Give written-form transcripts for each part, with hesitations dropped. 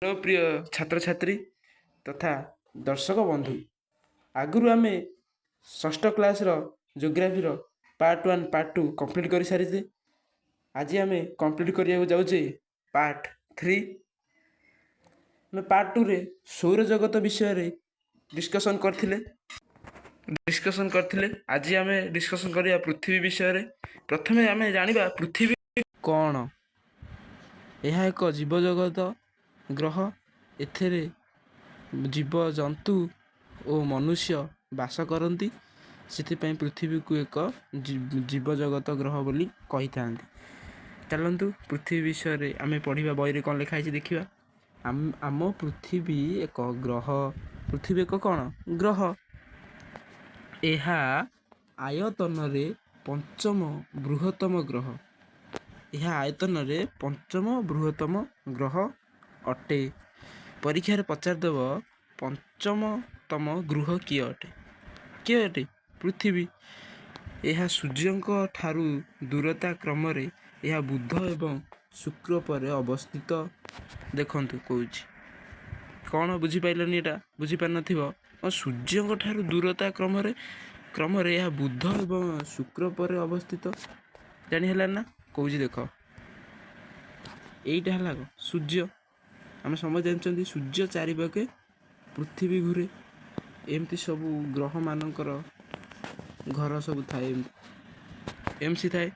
Hello प्रिय छात्र छात्री तथा दर्शक बंधु आगुरी आम षष्ठ class geography part 1 part 2 complete कर सारी। आज आम कंप्लीट करने जाऊे पार्ट 3। पार्ट 2 रे सौर जगत विषय डिस्कसन करथिले। आज आम डिस्कसन करिया पृथ्वी विषय। प्रथमे आम जानिबा पृथ्वी कौन। यह एक जीवजगत ग्रह। एथिरे जीव जंतु और मनुष्य बास करती। से पृथ्वी को एक जीवजगत ग्रह बोली कही था। चलतु पृथ्वी विषय आम पढ़ा बही कौन लिखाई देखा। आम पृथ्वी एक ग्रह। पृथ्वी एक कौन ग्रह। यह आयतन रे पंचम बृहत्तम ग्रह। यह आयतन रे पंचम बृहत्तम ग्रह अटे। परीक्षा पचारदेव पंचमतम ग्रह किए अटे। किए अटे पृथ्वी। यह सूर्य ठारू दूरता क्रम रे यह बुध एवं शुक्र पर अवस्थित। देखंतु कहूँ कौन बुझीपारे यहाँ बुझीपार न। सूर्य ठारू दूरता क्रम रे यह बुध एवं शुक्र पर अवस्थित। जानी ना कहूँ देख यहीटा है सूर्य। आम समझ जानते सूर्य चारिपाखे पृथ्वी घूरे। एमती सब ग्रह मानकर घर सब थाए एमसी थाए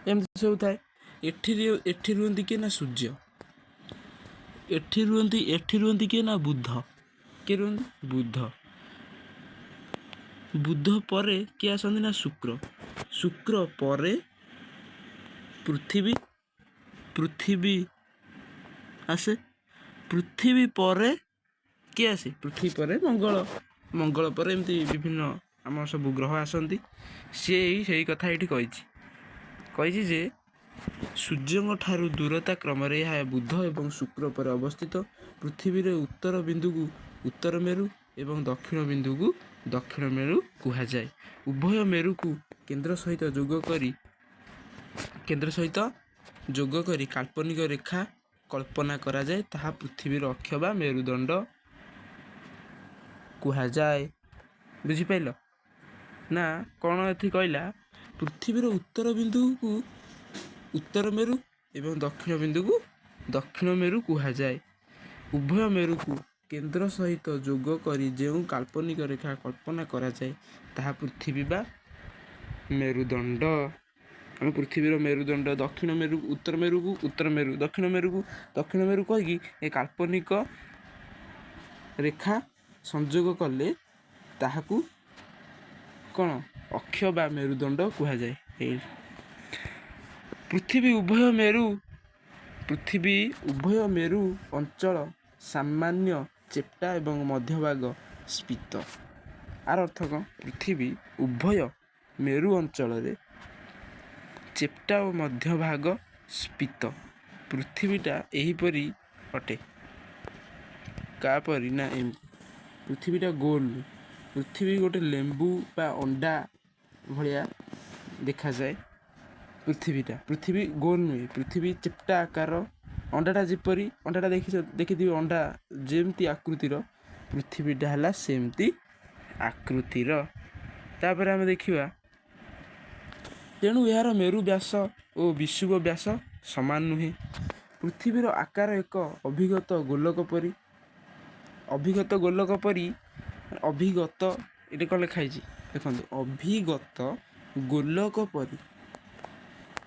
एमती सब थाए। एठी रुहती किए ना सूर्य। एठी रुहती किए ना बुध। किए रुहती बुध। बुध पर किए आसती ना शुक्र। शुक्र पर पृथ्वी। पृथ्वी आसे। पृथ्वी पर किए आसे पृथ्वी पर मंगल। मंगल पर एमती विभिन्न आम सब ग्रह आसती। सी से कथा ये कही जे सूर्य ठारू दूरता क्रम यह बुध एवं शुक्र पर अवस्थित। पृथ्वी उत्तर बिंदु को उत्तर मेरु एवं दक्षिण बिंदु को दक्षिण मेरु कहुए। उभय मेरु को केंद्र सहित जोग करी काल्पनिक रेखा कल्पना करा जाए। ताहा पृथ्वीर अक्ष बा मेरुदंड कहुए। बुझीपाल ना कौन एथि कहला। पृथ्वीर उत्तर बिंदु को उत्तर मेरु एवं दक्षिण बिंदु को दक्षिण मेरु कहुए। उभय मेरु को केंद्र सहित जोग करी जो काल्पनिक रेखा कल्पना करा जाए ताहा पृथ्वी बा मेरुदंड। आम पृथ्वीर मेरुदंड दक्षिण मेरु उत्तर मेरु को उत्तर मेरु दक्षिण मेरु कहीकि ए काल्पनिक रेखा संजोग कले ताहाकू कौन अक्ष बा मेरुदंड कहुए। पृथ्वी उभय मेरु अंचल सामान्य चेप्टा एवं मध्यभाग स्फीत। आर अर्थ कौन पृथ्वी उभय मेरु अंचल चेप्टा और मध्यभाग स्फीत। पृथ्वीटा एहीपरी अटे। कापरी ना पृथ्वीटा गोल। पृथ्वी गोटे लेंबू बा अंडा भलिया देखा जाए। पृथ्वी गोल नुहे। पृथ्वी चेप्टा आकार अंडाटा जेपरी अंडाटा देखी अंडा जेमती आकृतिर पृथ्वीटा है सेमती आकृतिर। तापर आम देखा तेणु यार मेरु व्यास और विषुव व्यास समान नुहे। पृथ्वीर आकार एक अभिगत गोलक परी। अभिगत गोलक परी अभिगत ये कौन लिखाई देखो अभिगत गोलक परी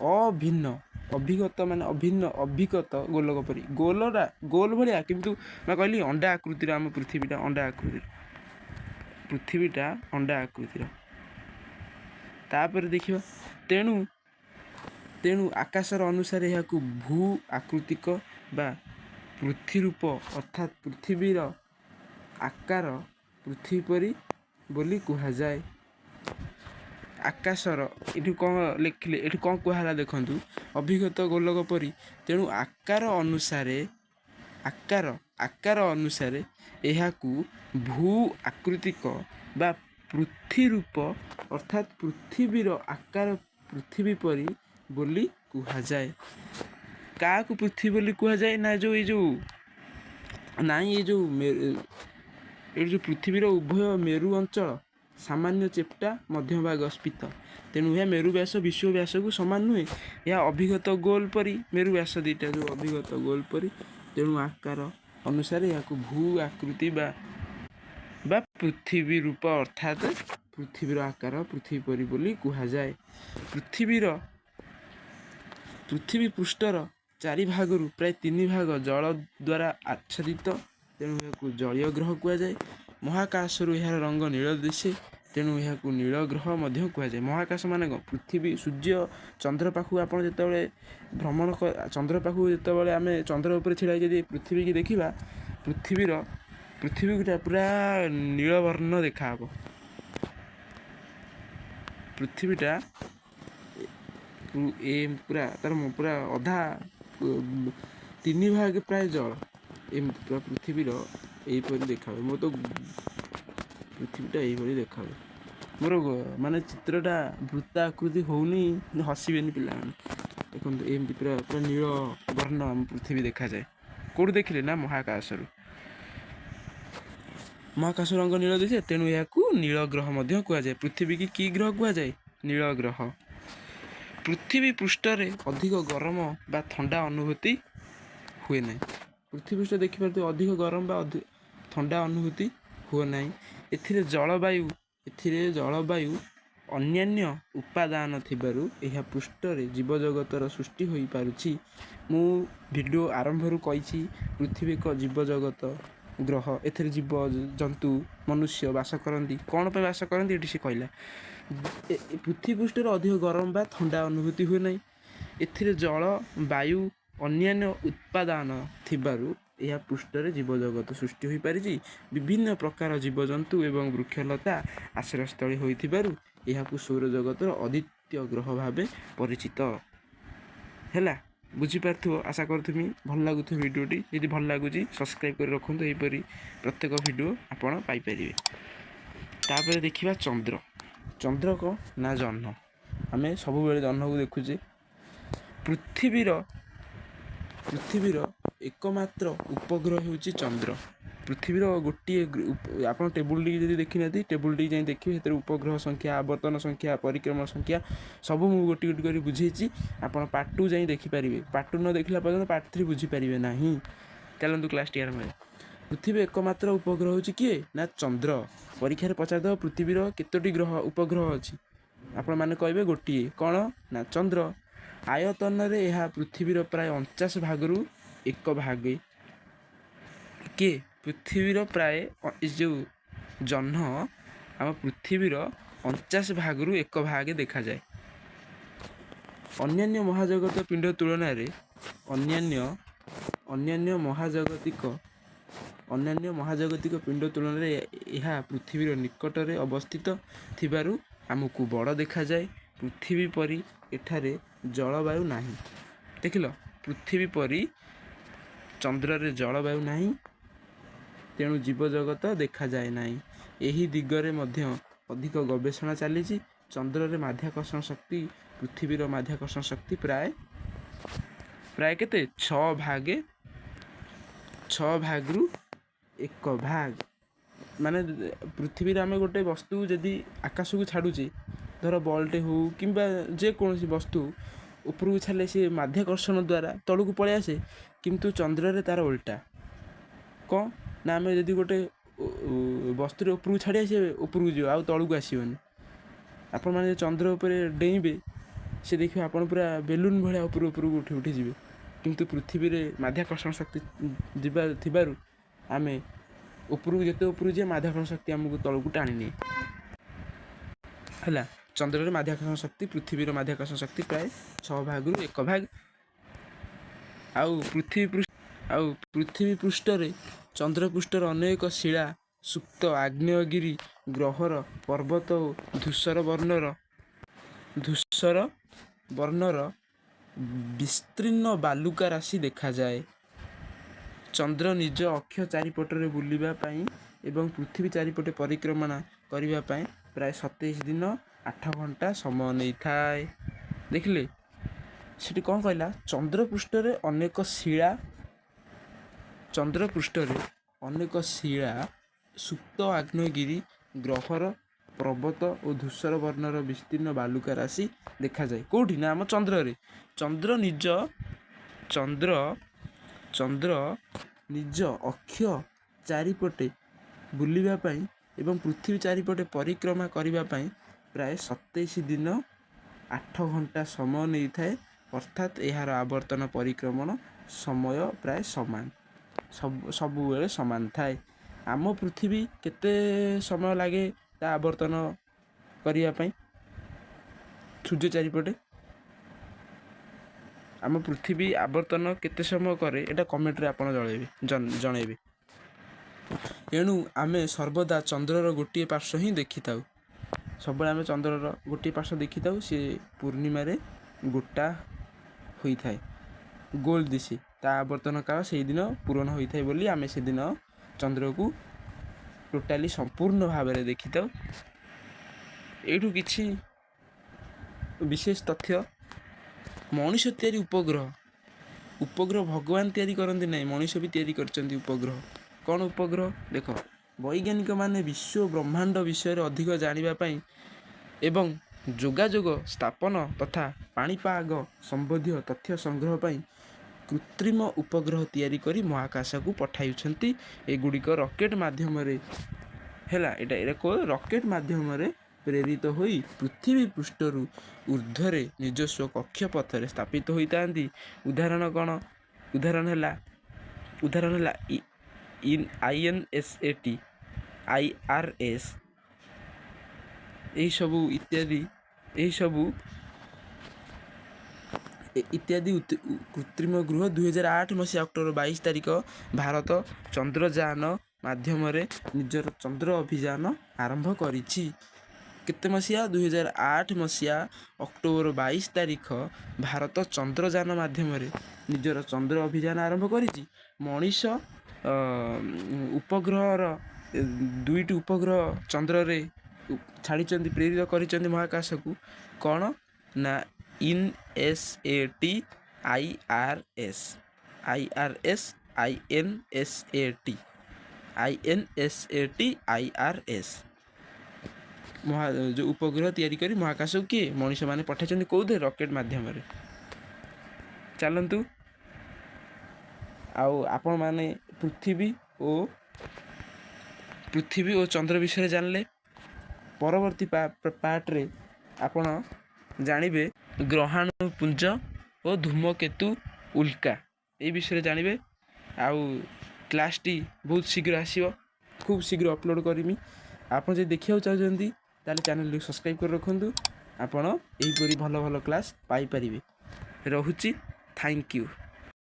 अभिन्न अभिगत मान अभिन्न अभिगत गोलक परी गोलटा गोल भाया किंतु मैं कहली अंडा आकृतिर। आम पृथ्वीटा अंडा आकृतिर। पृथ्वीटा अंडा आकृतिर। तापर देखिए तेणु आकाशर अनुसार यह भू आकृतिक बा पृथ्वी रूप अर्थात पृथ्वीर आकार पृथ्वी परी बोली कहुए। आकाशर ये कौन लिखिले ये कौन कहला देखु अभिगत गोलक परी। तेणु आकार अनुसार यह भू आकृतिक बा पृथ्वी रूप अर्थात पृथ्वीर आकार पृथ्वी परी बोली कहुए। क्या पृथ्वी बोली कहुए ना जो ନାହିଁ ଏ ଯେଉଁ ଏଠି ଯେଉଁ ପୃଥିବୀର ଉଭୟ ମେରୁ ଅଞ୍ଚଳ ସାମାନ୍ୟ ଚେପ୍ଟା ମଧ୍ୟଭାଗ ସ୍ଫୀତ, ତେଣୁ ଏହା ମେରୁ ବ୍ୟାସ ବିଶ୍ୱ ବ୍ୟାସକୁ ସମାନ ନୁହେଁ। ଏହା ଅଭିଗତ ଗୋଲ ପରି, ମେରୁ ବ୍ୟାସ ଦୁଇଟା ଯେଉଁ ଅଭିଗତ ଗୋଲ ପରି, ତେଣୁ ଆକାର ଅନୁସାରେ ଏହାକୁ ଭୂ ଆକୃତି ବା ପୃଥିବୀ ରୂପ ଅର୍ଥାତ୍ ପୃଥିବୀର ଆକାର ପୃଥିବୀ ପରି ବୋଲି କୁହାଯାଏ। ପୃଥିବୀ ପୃଷ୍ଠର 4 ଭାଗରୁ ପ୍ରାୟ 3 ଭାଗ ଜଳ ଦ୍ୱାରା ଆଚ୍ଛାଦିତ, ତେଣୁ ଏହାକୁ ଜଳୀୟ ଗ୍ରହ କୁହାଯାଏ। ମହାକାଶରୁ ଏହାର ରଙ୍ଗ ନୀଳ ଦିଶେ, ତେଣୁ ଏହାକୁ ନୀଳ ଗ୍ରହ ମଧ୍ୟ କୁହାଯାଏ। ମହାକାଶ ମାନେ କ'ଣ? ପୃଥିବୀ, ସୂର୍ଯ୍ୟ, ଚନ୍ଦ୍ର ପାଖକୁ ଆପଣ ଯେତେବେଳେ ଚନ୍ଦ୍ର ପାଖକୁ ଯେତେବେଳେ ଆମେ ଚନ୍ଦ୍ର ଉପରେ ଛିଡ଼ା ହେଇ ଯଦି ପୃଥିବୀକି ଦେଖିବା, ପୃଥିବୀଟା ପୁରା ନୀଳବର୍ଣ୍ଣ ଦେଖାହେବ। ପୃଥିବୀଟା ପୁରା ତାର ପୁରା ଅଧା 3 ଭାଗ ପ୍ରାୟ ଜଳ, ଏମିତି ପୁରା ପୃଥିବୀର ଏଇପରି ଦେଖାହୁଏ। ମୋର ତ ପୃଥିବୀଟା ଏଇଭଳି ଦେଖାହୁଏ। ମୋର ମାନେ ଚିତ୍ରଟା ବୃତ୍ତା ଆକୃତି ହେଉନି, ହସିବେନି ପିଲାମାନେ। ଦେଖନ୍ତୁ ଏମିତି ପୁରା ନୀଳ ବର୍ଣ୍ଣ ଆମ ପୃଥିବୀ ଦେଖାଯାଏ। କେଉଁଠୁ ଦେଖିଲେ? ନା ମହାକାଶରୁ। ମହାକାଶ ରଙ୍ଗ ନୀଳ ଦିଶେ, ତେଣୁ ଏହାକୁ ନୀଳ ଗ୍ରହ ମଧ୍ୟ କୁହାଯାଏ। ପୃଥିବୀକି କି ଗ୍ରହ କୁହାଯାଏ? ନୀଳ ଗ୍ରହ। ପୃଥିବୀ ପୃଷ୍ଠରେ ଅଧିକ ଗରମ ବା ଥଣ୍ଡା ଅନୁଭୂତି ହୁଏ ନାହିଁ। ପୃଥିବୀ ପୃଷ୍ଠ ଦେଖିପାରୁଥିବେ ଅଧିକ ଗରମ ବା ଥଣ୍ଡା ଅନୁଭୂତି ହୁଏ ନାହିଁ। ଏଥିରେ ଜଳବାୟୁ ଅନ୍ୟାନ୍ୟ ଉପାଦାନ ଥିବାରୁ ଏହା ପୃଷ୍ଠରେ ଜୀବଜଗତର ସୃଷ୍ଟି ହୋଇପାରୁଛି। ମୁଁ ଭିଡ଼ିଓ ଆରମ୍ଭରୁ କହିଛି ପୃଥିବୀ ଏକ ଜୀବଜଗତ ଗ୍ରହ। ଏଥିରେ ଜୀବଜନ୍ତୁ ମନୁଷ୍ୟ ବାସ କରନ୍ତି। କ'ଣ ପାଇଁ ବାସ କରନ୍ତି ଏଠି ସେ କହିଲା। ପୃଥିବୀ ପୃଷ୍ଠରେ ଅଧିକ ଗରମ ବା ଥଣ୍ଡା ଅନୁଭୂତି ହୁଏ ନାହିଁ। ଏଥିରେ ଜଳ ବାୟୁ ଅନ୍ୟାନ୍ୟ ଉପାଦାନ ଥିବାରୁ ଏହା ପୃଷ୍ଠରେ ଜୀବଜଗତ ସୃଷ୍ଟି ହୋଇପାରିଛି। ବିଭିନ୍ନ ପ୍ରକାର ଜୀବଜନ୍ତୁ ଏବଂ ବୃକ୍ଷଲତା ଆଶ୍ରୟସ୍ଥଳୀ ହୋଇଥିବାରୁ ଏହାକୁ ସୌରଜଗତର ଅଦ୍ୱିତୀୟ ଗ୍ରହ ଭାବେ ପରିଚିତ। ହେଲା, ବୁଝିପାରୁଥିବ ଆଶା କରୁଥିବି। ଭଲ ଲାଗୁଥିବ ଭିଡ଼ିଓଟି। ଯଦି ଭଲ ଲାଗୁଛି ସବସ୍କ୍ରାଇବ୍ କରି ରଖନ୍ତୁ। ଏହିପରି ପ୍ରତ୍ୟେକ ଭିଡ଼ିଓ ଆପଣ ପାଇପାରିବେ। ତାପରେ ଦେଖିବା ଚନ୍ଦ୍ର। ଚନ୍ଦ୍ର କ'ଣ? ନା ଜହ୍ନ। ଆମେ ସବୁବେଳେ ଜହ୍ନକୁ ଦେଖୁଛେ। ପୃଥିବୀର ଏକମାତ୍ର ଉପଗ୍ରହ ହେଉଛି ଚନ୍ଦ୍ର। ପୃଥିବୀର ଗୋଟିଏ ଆପଣ ଟେବୁଲଟିକି ଯଦି ଦେଖିନାହାନ୍ତି, ଟେବୁଲଟିକି ଯାଇ ଦେଖିବେ, ସେଥିରେ ଉପଗ୍ରହ ସଂଖ୍ୟା, ଆବର୍ତ୍ତନ ସଂଖ୍ୟା, ପରିକ୍ରମଣ ସଂଖ୍ୟା ସବୁ ମୁଁ ଗୋଟି ଗୋଟି କରି ବୁଝେଇଛି। ଆପଣ ପାର୍ଟ 2 ଯାଇ ଦେଖିପାରିବେ। ପାର୍ଟ 2 ନ ଦେଖିଲା ପର୍ଯ୍ୟନ୍ତ ପାର୍ଟ 3 ବୁଝିପାରିବେ ନାହିଁ। ଚାଲନ୍ତୁ କ୍ଲାସ୍ଟି ଆରମ୍ଭ କରିବା। ପୃଥିବୀ ଏକମାତ୍ର ଉପଗ୍ରହ ହେଉଛି କିଏ? ନା ଚନ୍ଦ୍ର। ପରୀକ୍ଷାରେ ପଚାରିଦେବ ପୃଥିବୀର କେତୋଟି ଉପଗ୍ରହ ଅଛି? ଆପଣମାନେ କହିବେ ଗୋଟିଏ। କ'ଣ? ନା ଚନ୍ଦ୍ର। ଆୟତନରେ ଏହା ପୃଥିବୀର ପ୍ରାୟ 49 ଭାଗରୁ 1 ଭାଗେ। କିଏ? ପୃଥିବୀର ପ୍ରାୟ ଯେଉଁ ଜହ୍ନ ଆମ ପୃଥିବୀର 49 ଭାଗରୁ 1 ଭାଗ ଦେଖାଯାଏ। ଅନ୍ୟାନ୍ୟ ମହାଜାଗତିକ ପିଣ୍ଡ ତୁଳନାରେ ଏହା ପୃଥିବୀର ନିକଟରେ ଅବସ୍ଥିତ ଥିବାରୁ ଆମକୁ ବଡ଼ ଦେଖାଯାଏ। ପୃଥିବୀ ପରି ଏଠାରେ ଜଳବାୟୁ ନାହିଁ। ଦେଖିଲ, ପୃଥିବୀ ପରି ଚନ୍ଦ୍ରରେ ଜଳବାୟୁ ନାହିଁ, ତେଣୁ ଜୀବଜଗତ ଦେଖାଯାଏ ନାହିଁ। ଏହି ଦିଗରେ ମଧ୍ୟ ଅଧିକ ଗବେଷଣା ଚାଲିଛି। ଚନ୍ଦ୍ରରେ ମାଧ୍ୟାକର୍ଷଣ ଶକ୍ତି ପୃଥିବୀର ମାଧ୍ୟାକର୍ଷଣ ଶକ୍ତି ପ୍ରାୟ କେତେ? 6 ଭାଗରୁ 1 ଭାଗ। ମାନେ ପୃଥିବୀରେ ଆମେ ଗୋଟେ ବସ୍ତୁ ଯଦି ଆକାଶକୁ ଛାଡ଼ୁଛେ, ଧର ବଲ୍ଟେ ହେଉ କିମ୍ବା ଯେକୌଣସି ବସ୍ତୁ ଉପରକୁ ଛାଡ଼ିଲେ ସେ ମାଧ୍ୟାକର୍ଷଣ ଦ୍ୱାରା ତଳକୁ ପଳେଇ ଆସେ। କିନ୍ତୁ ଚନ୍ଦ୍ରରେ ତା'ର ଓଲଟା। କ'ଣ? ନା ଆମେ ଯଦି ଗୋଟେ ବସ୍ତୁରେ ଉପରକୁ ଛାଡ଼ିବା, ସେ ଉପରକୁ ଯିବ, ଆଉ ତଳକୁ ଆସିବନି। ଆପଣମାନେ ଚନ୍ଦ୍ର ଉପରେ ଡେଇଁବେ, ସେ ଦେଖିବେ ଆପଣ ପୁରା ବେଲୁନ୍ ଭଳିଆ ଉପରକୁ ଉଠି ଯିବେ। କିନ୍ତୁ ପୃଥିବୀରେ ମାଧ୍ୟାକର୍ଷଣ ଶକ୍ତି ଥିବାରୁ ଆମେ ଯେତେ ଉପରକୁ ଯିବା, ମାଧ୍ୟାକର୍ଷଣ ଶକ୍ତି ଆମକୁ ତଳକୁ ଟାଣିନିଏ। ହେଲା, ଚନ୍ଦ୍ରରେ ମାଧ୍ୟାକର୍ଷଣ ଶକ୍ତି ପୃଥିବୀର ମାଧ୍ୟାକର୍ଷଣ ଶକ୍ତି ପ୍ରାୟ 6 ଭାଗରୁ 1 ଭାଗ। ଆଉ ପୃଥିବୀ ପୃଷ୍ଠରେ ଚନ୍ଦ୍ରପୃଷ୍ଠର ଅନେକ ଶିଳା ସୁପ୍ତ ଆଗ୍ନେୟଗିରି ଗ୍ରହର ପର୍ବତ ଓ ଧୂସର ବର୍ଣ୍ଣର ବିସ୍ତୀର୍ଣ୍ଣ ବାଲୁକା ରାଶି ଦେଖାଯାଏ। ଚନ୍ଦ୍ର ନିଜ ଅକ୍ଷ ଚାରିପଟରେ ବୁଲିବା ପାଇଁ ଏବଂ ପୃଥିବୀ ଚାରିପଟେ ପରିକ୍ରମା କରିବା ପାଇଁ ପ୍ରାୟ 27 ଦିନ 8 ଘଣ୍ଟା ସମୟ ନେଇଥାଏ। ଦେଖିଲେ, ସେଠି କ'ଣ କହିଲା? ଚନ୍ଦ୍ରପୃଷ୍ଠରେ ଅନେକ ଶିଳା ଚନ୍ଦ୍ର ପୃଷ୍ଠରେ ଅନେକ ଶିଳା, ସୁପ୍ତ ଆଗ୍ନେୟଗିରି, ଗ୍ରହର ପର୍ବତ ଓ ଧୂସର ବର୍ଣ୍ଣର ବିସ୍ତୀର୍ଣ୍ଣ ବାଲୁକା ରାଶି ଦେଖାଯାଏ। କେଉଁଠି ନା ଆମ ଚନ୍ଦ୍ରରେ। ଚନ୍ଦ୍ର ନିଜ ଅକ୍ଷ ଚାରିପଟେ ବୁଲିବା ପାଇଁ ଏବଂ ପୃଥିବୀ ଚାରିପଟେ ପରିକ୍ରମା କରିବା ପାଇଁ ପ୍ରାୟ 27 ଦିନ 8 ଘଣ୍ଟା ସମୟ ନେଇଥାଏ। ଅର୍ଥାତ୍ ଏହାର ଆବର୍ତ୍ତନ ପରିକ୍ରମଣ ସମୟ ପ୍ରାୟ ସମାନ, ସବୁବେଳେ ସମାନ ଥାଏ। ଆମ ପୃଥିବୀ କେତେ ସମୟ ଲାଗେ ତା ଆବର୍ତ୍ତନ କରିବା ପାଇଁ ସୂର୍ଯ୍ୟ ଚାରିପଟେ? ଆମ ପୃଥିବୀ ଆବର୍ତ୍ତନ କେତେ ସମୟ କରେ ଏଇଟା କମେଣ୍ଟରେ ଆପଣ ଜଣାଇବେ। ଏଣୁ ଆମେ ସର୍ବଦା ଚନ୍ଦ୍ରର ଗୋଟିଏ ପାର୍ଶ୍ୱ ହିଁ ଦେଖିଥାଉ। ସବୁବେଳେ ଆମେ ଚନ୍ଦ୍ରର ଗୋଟିଏ ପାର୍ଶ୍ୱ ଦେଖିଥାଉ। ସେ ପୂର୍ଣ୍ଣିମାରେ ଗୋଟା ହୋଇଥାଏ, ଗୋଲ ଦିଶେ। ତା ଆବର୍ତ୍ତନ କାଳ ସେଇଦିନ ପୂରଣ ହୋଇଥାଏ ବୋଲି ଆମେ ସେଦିନ ଚନ୍ଦ୍ରକୁ ଟୋଟାଲି ସମ୍ପୂର୍ଣ୍ଣ ଭାବରେ ଦେଖିଥାଉ। ଏଇଠୁ କିଛି ବିଶେଷ ତଥ୍ୟ। ମଣିଷ ତିଆରି ଉପଗ୍ରହ ଭଗବାନ ତିଆରି କରନ୍ତି ନାହିଁ, ମଣିଷ ବି ତିଆରି କରିଛନ୍ତି ଉପଗ୍ରହ। କ'ଣ ଉପଗ୍ରହ? ଦେଖ, ବୈଜ୍ଞାନିକମାନେ ବିଶ୍ୱ ବ୍ରହ୍ମାଣ୍ଡ ବିଷୟରେ ଅଧିକ ଜାଣିବା ପାଇଁ ଏବଂ ଯୋଗାଯୋଗ ସ୍ଥାପନ ତଥା ପାଣିପାଗ ସମ୍ବନ୍ଧୀୟ ତଥ୍ୟ ସଂଗ୍ରହ ପାଇଁ କୃତ୍ରିମ ଉପଗ୍ରହ ତିଆରି କରି ମହାକାଶକୁ ପଠାଇଛନ୍ତି। ଏଗୁଡ଼ିକ ରକେଟ୍ ମାଧ୍ୟମରେ ରକେଟ୍ ମାଧ୍ୟମରେ ପ୍ରେରିତ ହୋଇ ପୃଥିବୀ ପୃଷ୍ଠରୁ ଊର୍ଦ୍ଧ୍ୱରେ ନିଜସ୍ୱ କକ୍ଷପଥରେ ସ୍ଥାପିତ ହୋଇଥାନ୍ତି। ଉଦାହରଣ ହେଲା INSAT, IRS ଏହିସବୁ ଇତ୍ୟାଦି କୃତ୍ରିମ ଗୃହ। 2008 ମସିହା ଅକ୍ଟୋବର 22 ତାରିଖ ଭାରତ ଚନ୍ଦ୍ରଯାନ ମାଧ୍ୟମରେ ନିଜର ଚନ୍ଦ୍ର ଅଭିଯାନ ଆରମ୍ଭ କରିଛି। କେତେ ମସିହା? 2008 ମସିହା ଅକ୍ଟୋବର 22 ତାରିଖ ଭାରତ ଚନ୍ଦ୍ରଯାନ ମାଧ୍ୟମରେ ନିଜର ଚନ୍ଦ୍ର ଅଭିଯାନ ଆରମ୍ଭ କରିଛି। ମଣିଷ ଉପଗ୍ରହର 2ଟି ଉପଗ୍ରହ ଚନ୍ଦ୍ରରେ ଛାଡ଼ିଛନ୍ତି, ପ୍ରେରିତ କରିଛନ୍ତି ମହାକାଶକୁ। କ'ଣ ନା INSAT, IRS, IRS ଯେଉଁ ଉପଗ୍ରହ ତିଆରି କରି ମହାକାଶକୁ କିଏ? ମଣିଷମାନେ ପଠାଇଛନ୍ତି। କେଉଁଥିରେ? ରକେଟ୍ ମାଧ୍ୟମରେ। ଚାଲନ୍ତୁ, ଆଉ ଆପଣମାନେ ପୃଥିବୀ ଓ ଚନ୍ଦ୍ର ବିଷୟରେ ଜାଣିଲେ। ପରବର୍ତ୍ତୀ ପାର୍ଟରେ ଆପଣ ଜାଣିବେ ଗ୍ରହାଣୁପୁଞ୍ଜ ଓ ଧୂମକେତୁ ଉଲ୍କା ଏହି ବିଷୟରେ ଜାଣିବେ। ଆଉ କ୍ଲାସ୍ଟି ବହୁତ ଶୀଘ୍ର ଆସିବ, ଖୁବ୍ ଶୀଘ୍ର ଅପଲୋଡ଼ କରିମି। ଆପଣ ଯଦି ଦେଖିବାକୁ ଚାହୁଁଛନ୍ତି ତାହେଲେ ଚ୍ୟାନେଲକୁ ସବସ୍କ୍ରାଇବ୍ କରି ରଖନ୍ତୁ। ଆପଣ ଏହିପରି ଭଲ କ୍ଲାସ୍ ପାଇପାରିବେ। ରହୁଛି, ଥ୍ୟାଙ୍କ ୟୁ।